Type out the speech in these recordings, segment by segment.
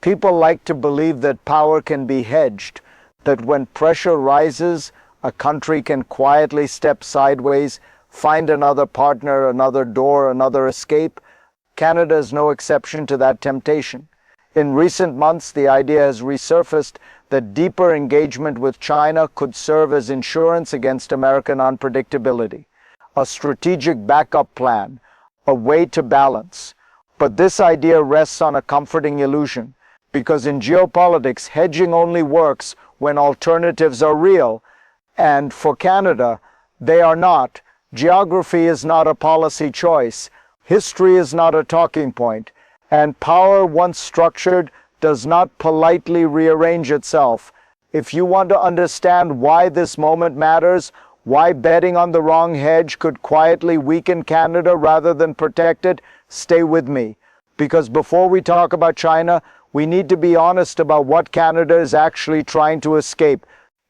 People like to believe that power can be hedged, that when pressure rises, a country can quietly step sideways, find another partner, another door, another escape. Canada is no exception to that temptation. In recent months, the idea has resurfaced that deeper engagement with China could serve as insurance against American unpredictability, a strategic backup plan, a way to balance. But this idea rests on a comforting illusion, because in geopolitics, hedging only works when alternatives are real, and for Canada, they are not. Geography is not a policy choice, history is not a talking point, and power once structured does not politely rearrange itself. If you want to understand why this moment matters, why betting on the wrong hedge could quietly weaken Canada rather than protect it, stay with me. Because before we talk about China, we need to be honest about what Canada is actually trying to escape.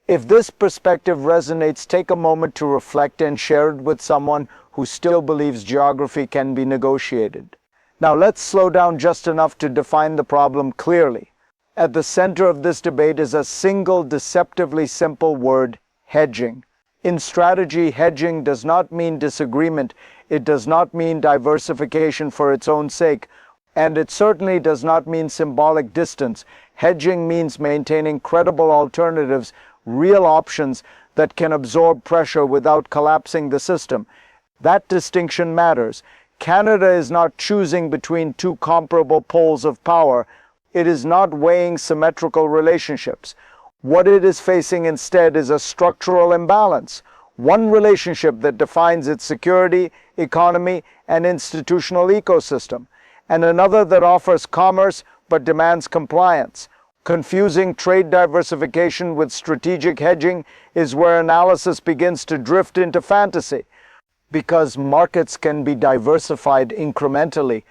If this perspective resonates, take a moment to reflect and share it with someone who still believes geography can be negotiated. Now let's slow down just enough to define the problem clearly. At the center of this debate is a single deceptively simple word: hedging. In strategy, hedging does not mean disagreement, it does not mean diversification for its own sake, and it certainly does not mean symbolic distance. Hedging means maintaining credible alternatives, real options that can absorb pressure without collapsing the system. That distinction matters. Canada is not choosing between two comparable poles of power. It is not weighing symmetrical relationships. What it is facing instead is a structural imbalance, one relationship that defines its security, economy, and institutional ecosystem, and another that offers commerce but demands compliance. Confusing trade diversification with strategic hedging is where analysis begins to drift into fantasy. Because markets can be diversified incrementally,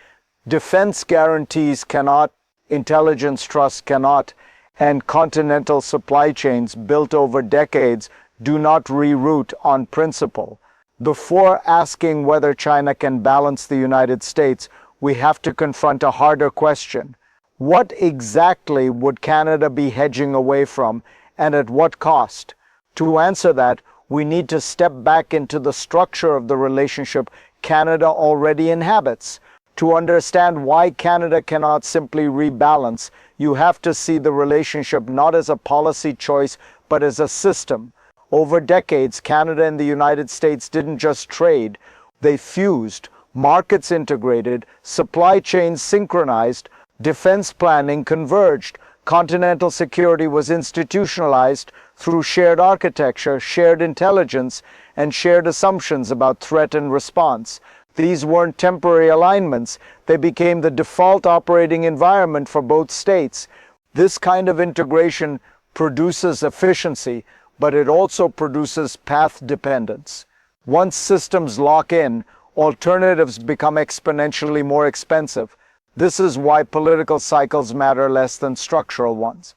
defense guarantees cannot, intelligence trust cannot, and continental supply chains built over decades do not reroute on principle. Before asking whether China can balance the United States, we have to confront a harder question. What exactly would Canada be hedging away from, and at what cost? To answer that, we need to step back into the structure of the relationship Canada already inhabits. To understand why Canada cannot simply rebalance, you have to see the relationship not as a policy choice, but as a system. Over decades, Canada and the United States didn't just trade, they fused, markets integrated, supply chains synchronized, defense planning converged, continental security was institutionalized through shared architecture, shared intelligence, and shared assumptions about threat and response. These weren't temporary alignments, they became the default operating environment for both states. This kind of integration produces efficiency, but it also produces path dependence. Once systems lock in, alternatives become exponentially more expensive. This is why political cycles matter less than structural ones.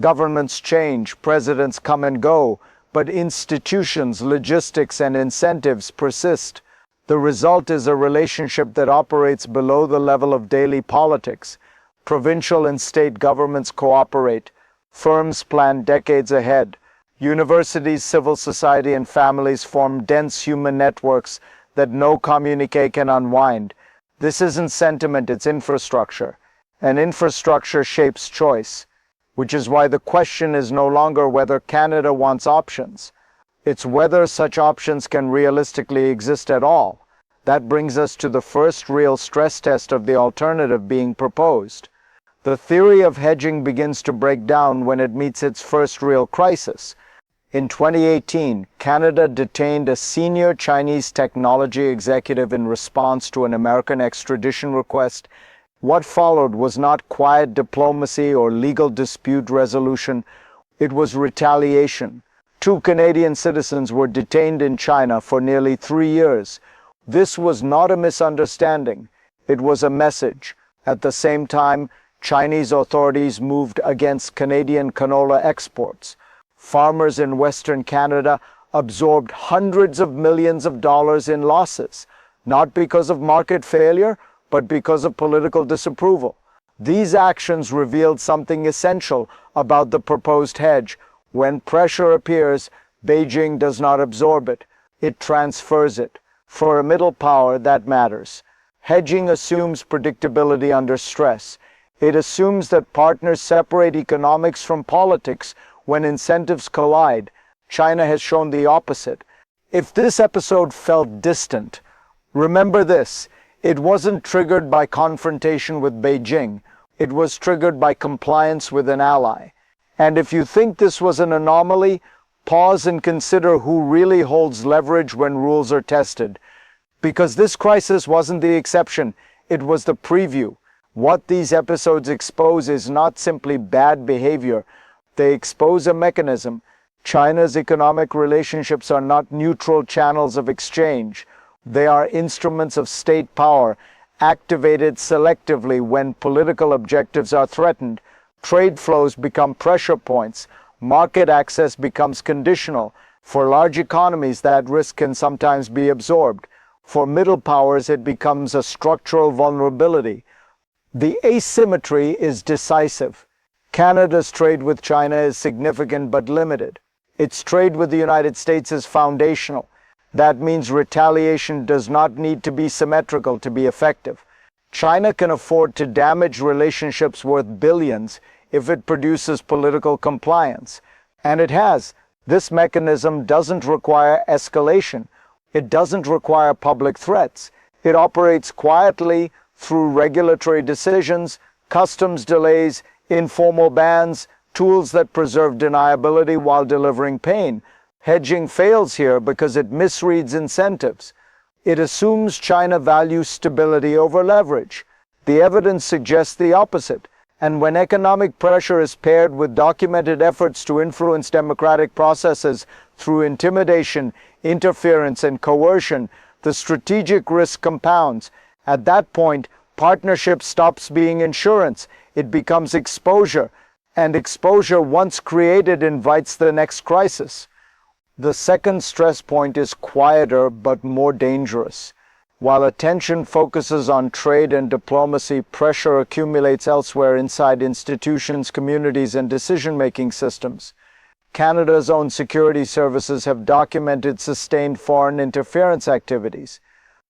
Governments change, presidents come and go, but institutions, logistics, and incentives persist. The result is a relationship that operates below the level of daily politics. Provincial and state governments cooperate. Firms plan decades ahead. Universities, civil society, and families form dense human networks that no communique can unwind. This isn't sentiment, it's infrastructure. And infrastructure shapes choice, which is why the question is no longer whether Canada wants options. It's whether such options can realistically exist at all. That brings us to the first real stress test of the alternative being proposed. The theory of hedging begins to break down when it meets its first real crisis. In 2018, Canada detained a senior Chinese technology executive in response to an American extradition request. What followed was not quiet diplomacy or legal dispute resolution, it was retaliation. 2 Canadian citizens were detained in China for nearly 3 years. This was not a misunderstanding, it was a message. At the same time, Chinese authorities moved against Canadian canola exports. Farmers in Western Canada absorbed hundreds of millions of dollars in losses, not because of market failure, but because of political disapproval. These actions revealed something essential about the proposed hedge. When pressure appears, Beijing does not absorb it, it transfers it. For a middle power, that matters. Hedging assumes predictability under stress. It assumes that partners separate economics from politics when incentives collide. China has shown the opposite. If this episode felt distant, remember this: it wasn't triggered by confrontation with Beijing. It was triggered by compliance with an ally. And if you think this was an anomaly, pause and consider who really holds leverage when rules are tested. Because this crisis wasn't the exception, it was the preview. What these episodes expose is not simply bad behavior. They expose a mechanism. China's economic relationships are not neutral channels of exchange. They are instruments of state power, activated selectively when political objectives are threatened. Trade flows become pressure points. Market access becomes conditional. For large economies, that risk can sometimes be absorbed. For middle powers, it becomes a structural vulnerability. The asymmetry is decisive. Canada's trade with China is significant but limited. Its trade with the United States is foundational. That means retaliation does not need to be symmetrical to be effective. China can afford to damage relationships worth billions if it produces political compliance. And it has. This mechanism doesn't require escalation. It doesn't require public threats. It operates quietly through regulatory decisions, customs delays, informal bans, tools that preserve deniability while delivering pain. Hedging fails here because it misreads incentives. It assumes China values stability over leverage. The evidence suggests the opposite. And when economic pressure is paired with documented efforts to influence democratic processes through intimidation, interference, and coercion, the strategic risk compounds. At that point, partnership stops being insurance. It becomes exposure. And exposure, once created, invites the next crisis. The second stress point is quieter but more dangerous. While attention focuses on trade and diplomacy, pressure accumulates elsewhere inside institutions, communities, and decision-making systems. Canada's own security services have documented sustained foreign interference activities.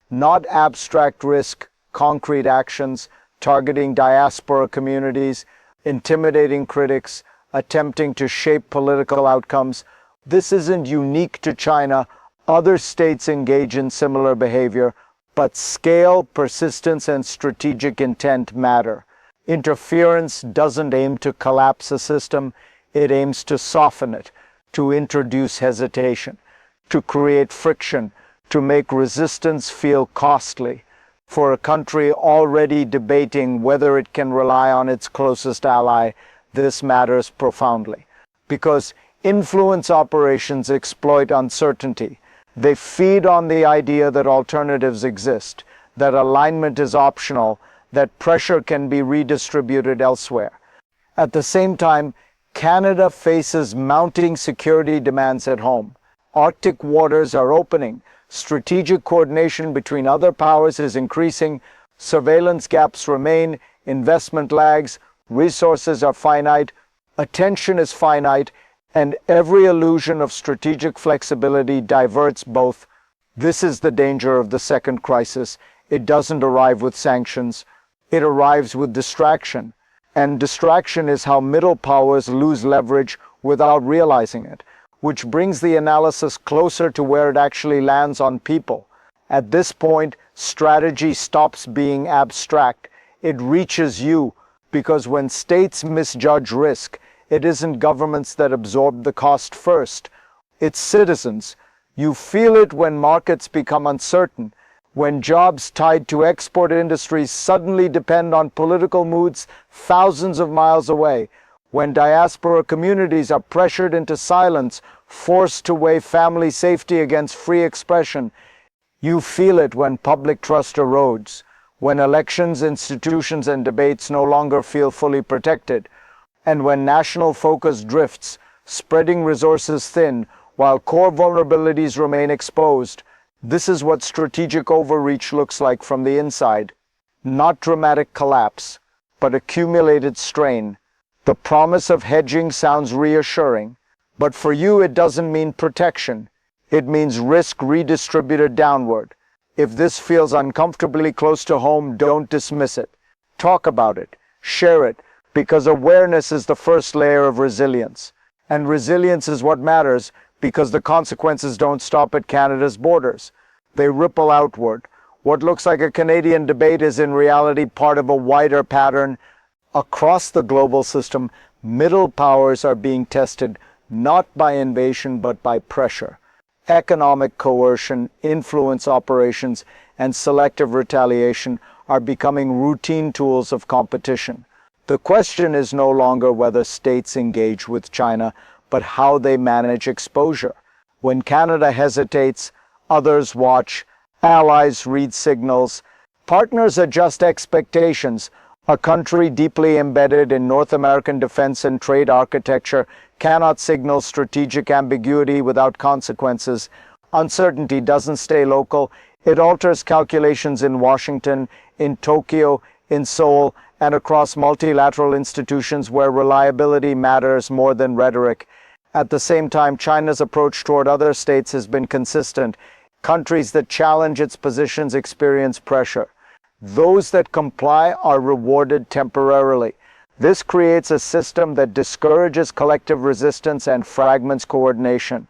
Not abstract risk, concrete actions, targeting diaspora communities, intimidating critics, attempting to shape political outcomes. This isn't unique to China. Other states engage in similar behavior, but scale, persistence, and strategic intent matter. Interference doesn't aim to collapse a system. It aims to soften it, to introduce hesitation, to create friction, to make resistance feel costly. For a country already debating whether it can rely on its closest ally, this matters profoundly. Because influence operations exploit uncertainty. They feed on the idea that alternatives exist, that alignment is optional, that pressure can be redistributed elsewhere. At the same time, Canada faces mounting security demands at home. Arctic waters are opening. Strategic coordination between other powers is increasing. Surveillance gaps remain. Investment lags. Resources are finite. Attention is finite. And every illusion of strategic flexibility diverts both. This is the danger of the second crisis. It doesn't arrive with sanctions. It arrives with distraction. And distraction is how middle powers lose leverage without realizing it, which brings the analysis closer to where it actually lands on people. At this point, strategy stops being abstract. It reaches you, because when states misjudge risk, it isn't governments that absorb the cost first. It's citizens. You feel it when markets become uncertain, when jobs tied to export industries suddenly depend on political moods thousands of miles away, when diaspora communities are pressured into silence, forced to weigh family safety against free expression. You feel it when public trust erodes, when elections, institutions, and debates no longer feel fully protected, and when national focus drifts, spreading resources thin, while core vulnerabilities remain exposed. This is what strategic overreach looks like from the inside. Not dramatic collapse, but accumulated strain. The promise of hedging sounds reassuring, but for you it doesn't mean protection. It means risk redistributed downward. If this feels uncomfortably close to home, don't dismiss it. Talk about it. Share it, because awareness is the first layer of resilience. And resilience is what matters, because the consequences don't stop at Canada's borders. They ripple outward. What looks like a Canadian debate is in reality part of a wider pattern. Across the global system, middle powers are being tested not by invasion but by pressure. Economic coercion, influence operations, and selective retaliation are becoming routine tools of competition. The question is no longer whether states engage with China, but how they manage exposure. When Canada hesitates, others watch, allies read signals, partners adjust expectations. A country deeply embedded in North American defense and trade architecture cannot signal strategic ambiguity without consequences. Uncertainty doesn't stay local. It alters calculations in Washington, in Tokyo, in Seoul, and across multilateral institutions where reliability matters more than rhetoric. At the same time, China's approach toward other states has been consistent. Countries that challenge its positions experience pressure. Those that comply are rewarded temporarily. This creates a system that discourages collective resistance and fragments coordination.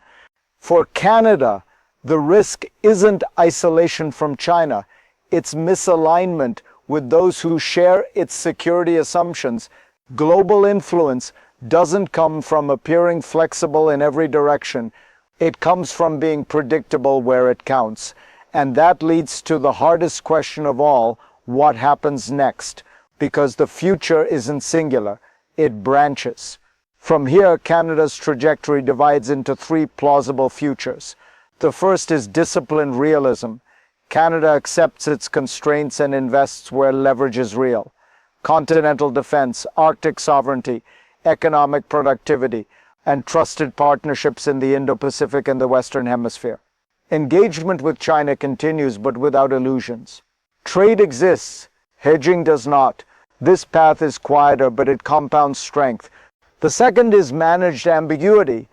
For Canada, the risk isn't isolation from China, it's misalignment with those who share its security assumptions. Global influence doesn't come from appearing flexible in every direction. It comes from being predictable where it counts. And that leads to the hardest question of all: what happens next? Because the future isn't singular, it branches. From here, Canada's trajectory divides into three plausible futures. The first is disciplined realism. Canada accepts its constraints and invests where leverage is real. Continental defense, Arctic sovereignty, economic productivity, and trusted partnerships in the Indo-Pacific and the Western Hemisphere. Engagement with China continues, but without illusions. Trade exists, hedging does not. This path is quieter, but it compounds strength. The second is managed ambiguity.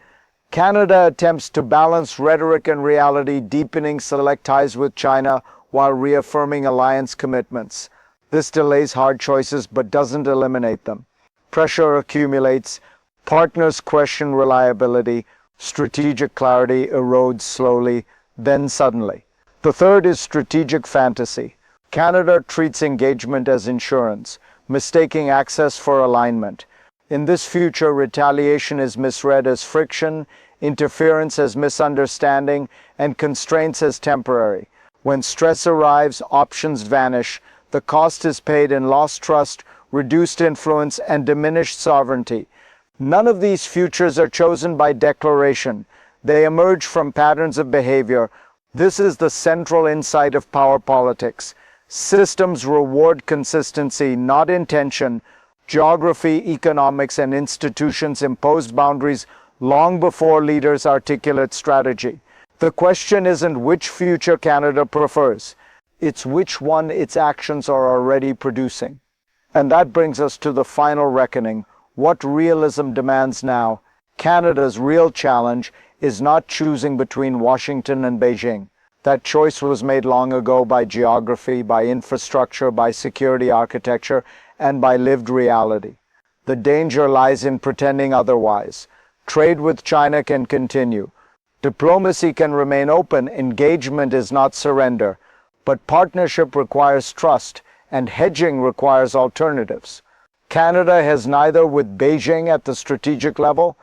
Canada attempts to balance rhetoric and reality, deepening select ties with China while reaffirming alliance commitments. This delays hard choices but doesn't eliminate them. Pressure accumulates, partners question reliability, strategic clarity erodes slowly, then suddenly. The third is strategic fantasy. Canada treats engagement as insurance, mistaking access for alignment. In this future, retaliation is misread as friction, interference as misunderstanding, and constraints as temporary. When stress arrives, options vanish. The cost is paid in lost trust, reduced influence, and diminished sovereignty. None of these futures are chosen by declaration. They emerge from patterns of behavior. This is the central insight of power politics. Systems reward consistency, not intention. Geography, economics, and institutions impose boundaries long before leaders articulate strategy. The question isn't which future Canada prefers. It's which one its actions are already producing. And that brings us to the final reckoning. What realism demands now? Canada's real challenge is not choosing between Washington and Beijing. That choice was made long ago by geography, by infrastructure, by security architecture, and by lived reality. The danger lies in pretending otherwise. Trade with China can continue. Diplomacy can remain open. Engagement is not surrender. But partnership requires trust, and hedging requires alternatives. Canada has neither with Beijing at the strategic level.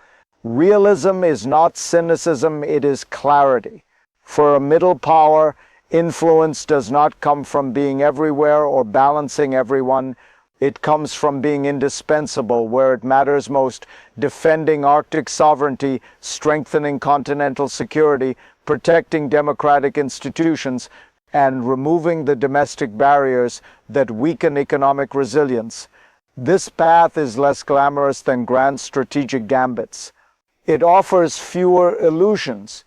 Realism is not cynicism, it is clarity. For a middle power, influence does not come from being everywhere or balancing everyone. It comes from being indispensable where it matters most, defending Arctic sovereignty, strengthening continental security, protecting democratic institutions, and removing the domestic barriers that weaken economic resilience. This path is less glamorous than grand strategic gambits. It offers fewer illusions,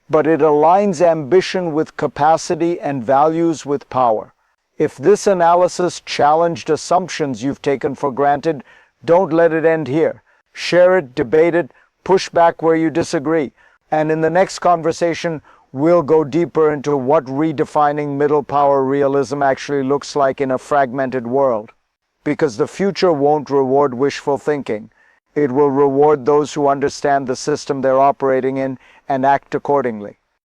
but it aligns ambition with capacity and values with power. If this analysis challenged assumptions you've taken for granted, don't let it end here. Share it, debate it, push back where you disagree. And in the next conversation, we'll go deeper into what redefining middle power realism actually looks like in a fragmented world. Because the future won't reward wishful thinking. It will reward those who understand the system they're operating in and act accordingly.